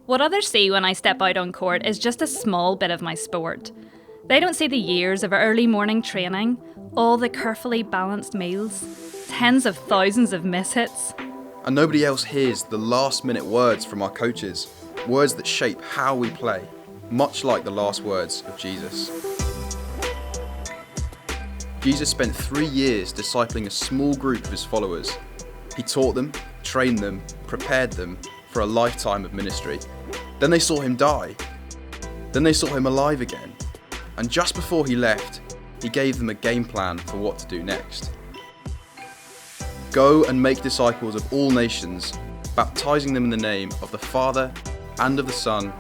What others see when I step out on court is just a small bit of my sport. They don't see the years of early morning training, all the carefully balanced meals, tens of thousands of mishits. And nobody else hears the last-minute words from our coaches, words that shape how we play, much like the last words of Jesus. Jesus spent 3 years discipling a small group of his followers. He taught them, trained them, prepared them for a lifetime of ministry. Then they saw him die. Then they saw him alive again. And just before he left, he gave them a game plan for what to do next. Go and make disciples of all nations, baptizing them in the name of the Father, and of the Son,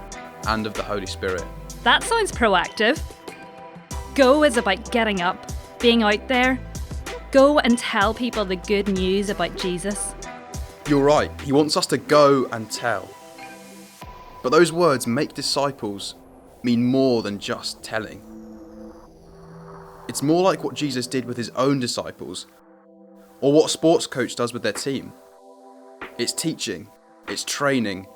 and of the Holy Spirit. That sounds proactive. Go is about getting up, being out there. Go and tell people the good news about Jesus. You're right, he wants us to go and tell. But those words, make disciples, mean more than just telling. It's more like what Jesus did with his own disciples, or what a sports coach does with their team. It's teaching, it's training,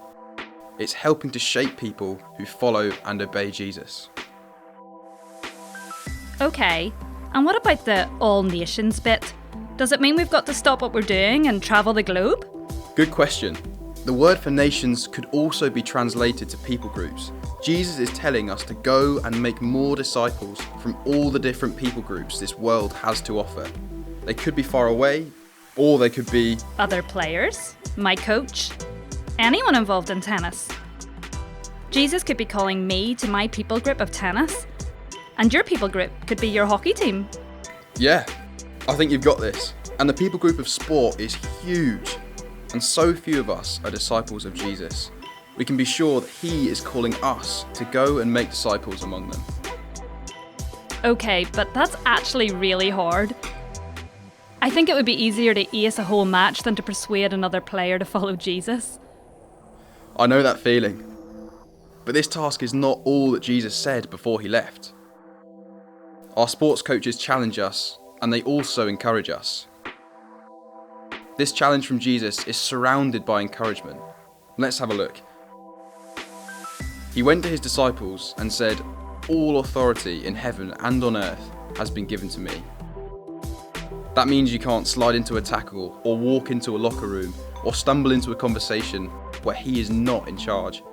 it's helping to shape people who follow and obey Jesus. Okay, and what about the all nations bit? Does it mean we've got to stop what we're doing and travel the globe? Good question. The word for nations could also be translated to people groups. Jesus is telling us to go and make more disciples from all the different people groups this world has to offer. They could be far away, or they could be other players, my coach, anyone involved in tennis. Jesus could be calling me to my people group of tennis, and your people group could be your hockey team. Yeah, I think you've got this. And the people group of sport is huge. And so few of us are disciples of Jesus. We can be sure that he is calling us to go and make disciples among them. Okay, but that's actually really hard. I think it would be easier to ace a whole match than to persuade another player to follow Jesus. I know that feeling. But this task is not all that Jesus said before he left. Our sports coaches challenge us, and they also encourage us. This challenge from Jesus is surrounded by encouragement. Let's have a look. He went to his disciples and said, "All authority in heaven and on earth has been given to me." That means you can't slide into a tackle or walk into a locker room or stumble into a conversation where he is not in charge.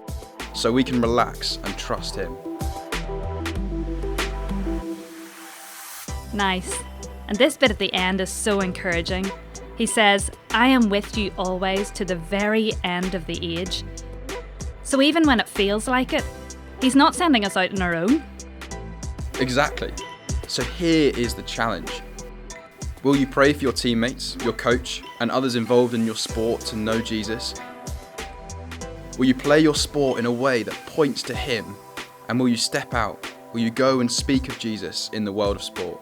So we can relax and trust him. Nice. And this bit at the end is so encouraging. He says, "I am with you always to the very end of the age." So even when it feels like it, he's not sending us out on our own. Exactly. So here is the challenge. Will you pray for your teammates, your coach, and others involved in your sport to know Jesus? Will you play your sport in a way that points to him? And will you step out? Will you go and speak of Jesus in the world of sport?